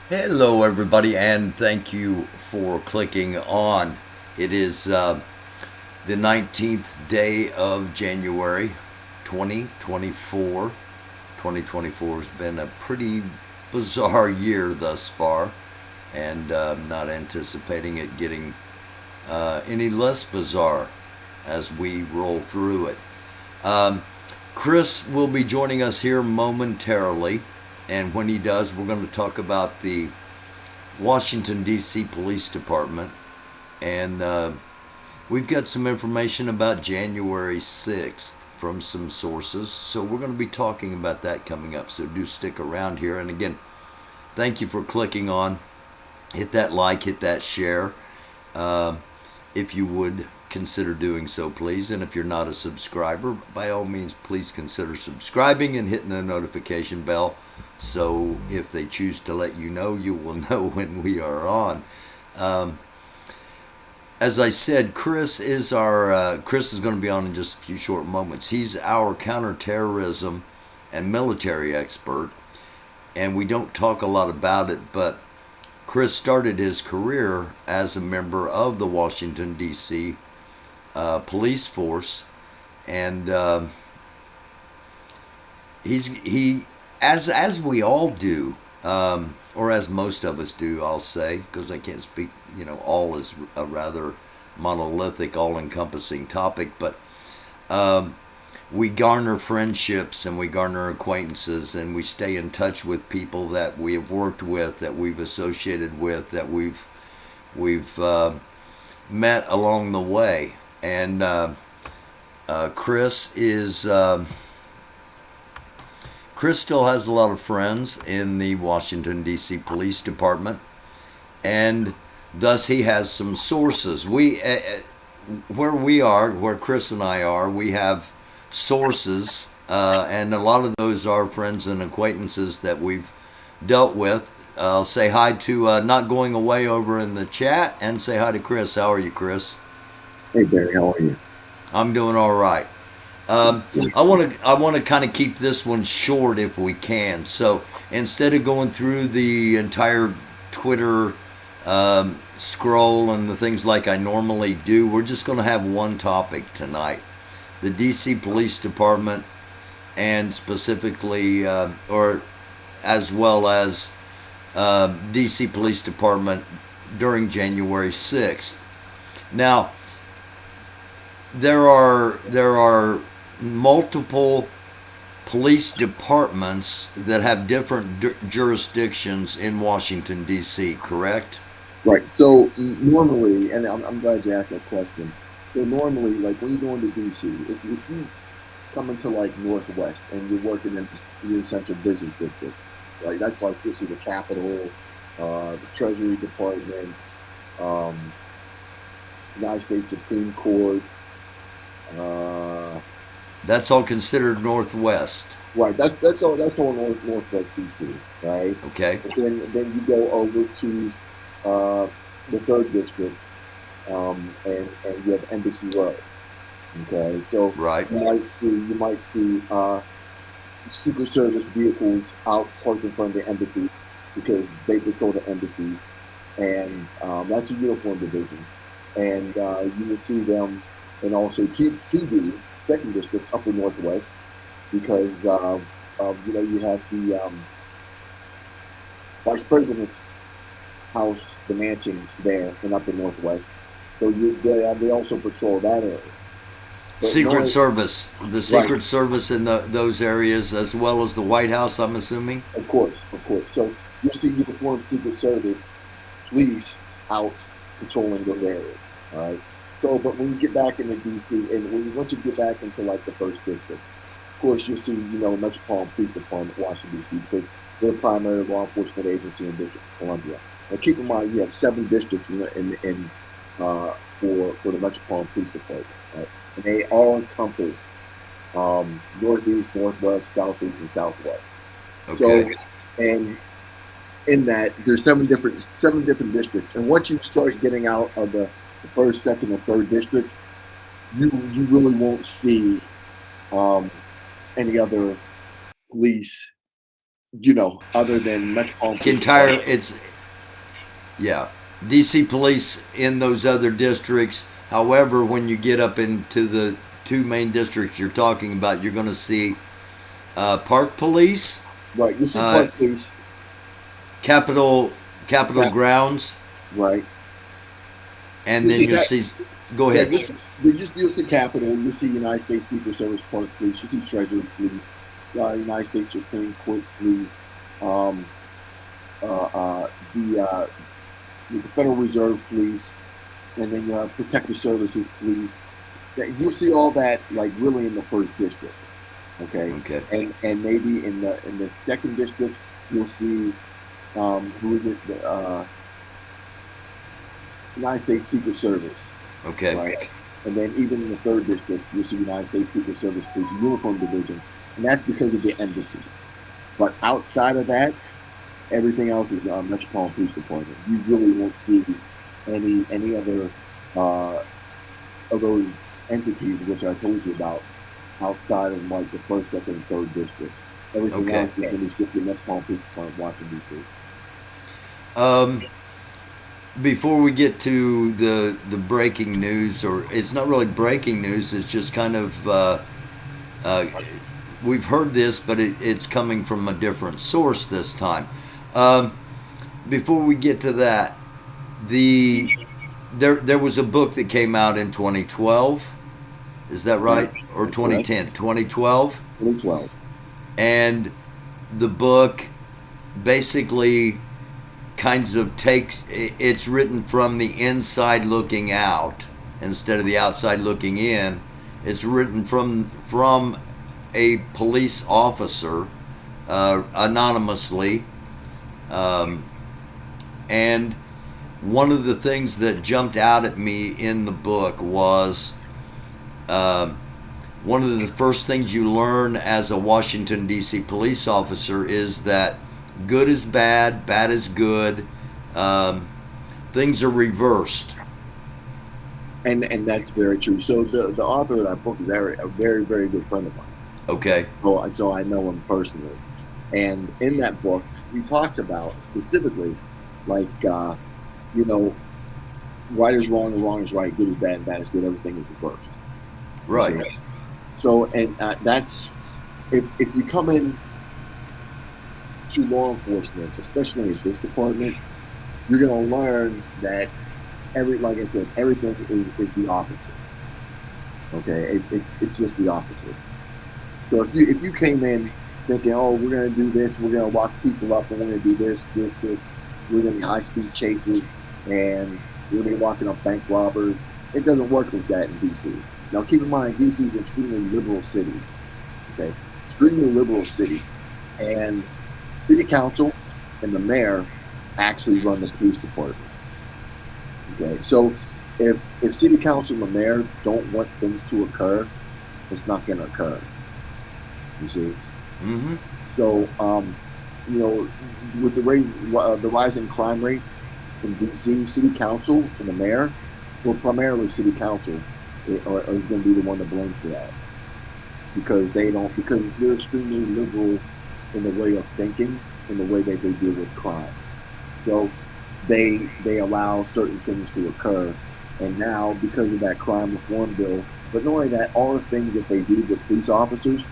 Hello, everybody, and thank you for clicking on. It is the 19th day of January 2024. 2024 has been a pretty bizarre year thus far, and I'm not anticipating it getting any less bizarre as we roll through it. Chris will be joining us here momentarily. And when he does, we're going to talk about the Washington, D.C. Police Department. And we've got some information about January 6th from some sources. So we're going to be talking about that coming up. So do stick around here. And again, thank you for clicking on. Hit that like, hit that share. If you would consider doing so, please. And if you're not a subscriber, by all means, please consider subscribing and hitting the notification bell. So if they choose to let you know, you will know when we are on. As I said, Chris is going to be on in just a few short moments. He's our counterterrorism and military expert, and we don't talk a lot about it, but Chris started his career as a member of the Washington, D.C. Police force, and as we all do, or as most of us do, I'll say, because I can't speak, all is a rather monolithic, all-encompassing topic, but we garner friendships and we garner acquaintances and we stay in touch with people that we have worked with, that we've associated with, that we've met along the way. And Chris still has a lot of friends in the Washington, D.C. Police Department, and thus he has some sources. Where Chris and I are, we have sources, and a lot of those are friends and acquaintances that we've dealt with. I'll say hi to Not Going Away over in the chat, and say hi to Chris. How are you, Chris? Hey, Barry, how are you? I'm doing all right. I want to kind of keep this one short if we can. So instead of going through the entire Twitter scroll and the things like I normally do, we're just going to have one topic tonight. The D.C. Police Department, and specifically, or as well as D.C. Police Department during January 6th. Now, there are multiple police departments that have different jurisdictions in Washington, D.C., correct? Right. So normally, and I'm glad you asked that question. So normally, like when you go into D.C., if you come into like Northwest and you're working in your central business district, right? That's like you see the Capitol, the Treasury Department, United States Supreme Court. That's all considered Northwest. Right. That's all Northwest DC, right? Okay. But then you go over to the third district, and you have Embassy Row. Okay. So right. you might see Secret Service vehicles out parked in front of the embassy because they patrol the embassies, and that's the uniform division. And you will see them. And also TD, second district, upper Northwest, because you have the Vice President's house, the mansion there in upper Northwest. So they also patrol that area. But Secret Service in those areas, as well as the White House, I'm assuming. Of course. So you'll see uniformed Secret Service police out patrolling those areas. All right. So, but when you get back into DC, and once you get back into like the first district, of course you'll see, Metropolitan Police Department, Washington D.C., because they're the primary law enforcement agency in District of Columbia. Now, keep in mind you have 7 districts for the Metropolitan Police Department, right? And they all encompass northeast, northwest, southeast, and southwest. So, Okay. and in that there's seven different districts, and once you start getting out of the first, second, and third district, you really won't see um, any other police, other than Metropolitan Police Entire, Department. it's, yeah, DC police in those other districts. However, when you get up into the two main districts you're talking about, you're going to see park police, Right, you see uh, park police, Capitol Capitol cap, grounds, right. and You then see you'll that, see. Go yeah. ahead. You'll see Capitol. You see United States Secret Service Park Police. You see Treasury Police, United States Supreme Court Police, um, the Federal Reserve Police, and then you have Protective Services Police. You'll see all that like really in the first district, okay, Okay. and maybe in the second district you'll see who is it? The United States Secret Service, Okay. right? And then even in the third district, you'll see United States Secret Service Police Uniform Division, and that's because of the embassy. But outside of that, everything else is Metropolitan Police Department. You really won't see any other uh, of those entities which I told you about outside of like the first, second, and third district. Everything Okay. else is going to be strictly Metropolitan Police Department, Washington D.C. Um, Before we get to the breaking news, or it's not really breaking news, it's just kind of uh, we've heard this, but it's coming from a different source this time. Um, Before we get to that, the there was a book that came out in 2012. Is that Yeah, right? Or that's correct. 2010? 2012. 2012. And the book basically kinds of takes, it's written from the inside looking out instead of the outside looking in. It's written from a police officer anonymously, um, and one of the things that jumped out at me in the book was um, one of the first things you learn as a Washington, D.C. police officer is that good is bad, bad is good. Um, Things are reversed. And that's very true. So the author of that book is a very, very good friend of mine. Okay. So I know him personally. And in that book, he talks about specifically, like, you know, right is wrong and wrong is right, good is bad and bad is good, everything is reversed. You Right. see? So, and that's, if you come in to law enforcement, especially in this department, you're going to learn that like I said, everything is the opposite. Okay, it's just the opposite. So if you came in thinking, oh, we're gonna do this, we're gonna lock people up, and we're gonna do this, we're gonna be high speed chases, and we're gonna be locking up bank robbers, it doesn't work like that in DC. Now keep in mind, DC is an extremely liberal city. Okay, extremely liberal city, and city council and the mayor actually run the police department. Okay, so if city council and the mayor don't want things to occur, it's not going to occur. You see, Mm-hmm. so you know, with the rising crime rate in DC, city council and the mayor, well, primarily city council, is going to be the one to blame for that because because they're extremely liberal in the way of thinking, in the way that they deal with crime. So they allow certain things to occur, and now because of that crime reform bill, but not only that, all the things that they do to police officers,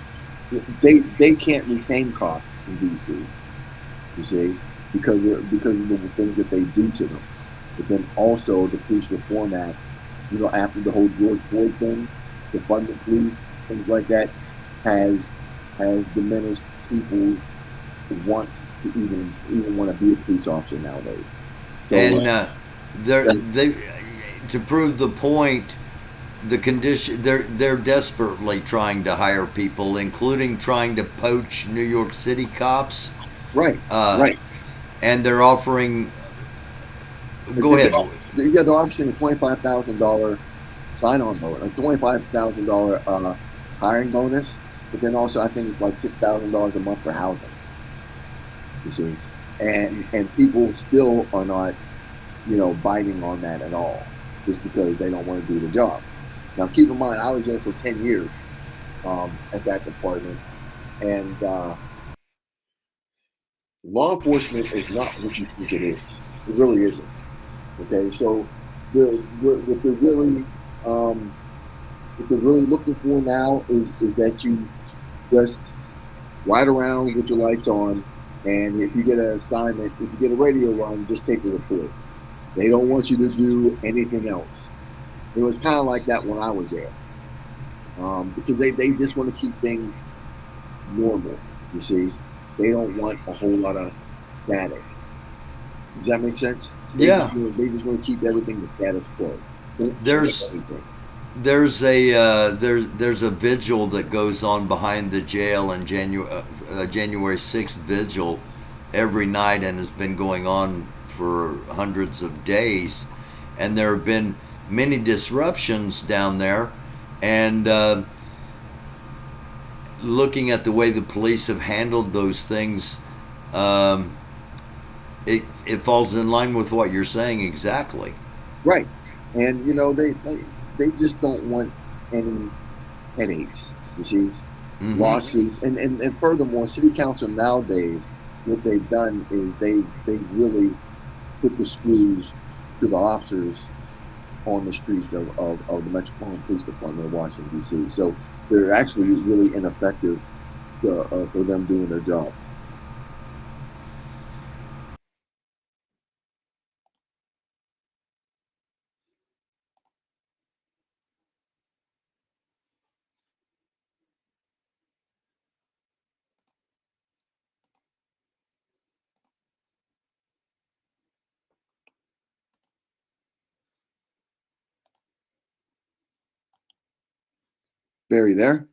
they can't retain cops in DC. You see, because of the things that they do to them. But then also the Police Reform Act, after the whole George Floyd thing, defunded police, things like that, has diminished people's want to even want to be a police officer nowadays. So And they to prove the point, the condition they're desperately trying to hire people, including trying to poach New York City cops, right, uh, right. and they're offering. They, Go they, ahead. yeah, they're offering a $25,000 sign-on bonus, a $25,000 hiring bonus, but then also I think it's like $6,000 a month for housing. You see, and people still are not, biting on that at all, just because they don't want to do the job. Now, keep in mind, I was there for 10 years at that department, and law enforcement is not what you think it is. It really isn't. Okay, so what they're really um, looking for now is that you just ride around with your lights on, and if you get an assignment, if you get a radio run, just take a report. They don't want you to do anything else. It was kind of like that when I was there, because they just want to keep things normal. You see, they don't want a whole lot of static. Does that make sense? Yeah, They just want to keep everything the status quo. Don't change there's anything. there's a vigil that goes on behind the jail in January 6th vigil every night and has been going on for hundreds of days, and there have been many disruptions down there, and looking at the way the police have handled those things, um, it falls in line with what you're saying exactly. Right. And they just don't want any headaches. You see, Hmm. lawsuits, and furthermore, city council nowadays, what they've done is they really put the screws to the officers on the streets of the Metropolitan Police Department of Washington D.C. So they're actually really ineffective for them doing their jobs. Barry, there.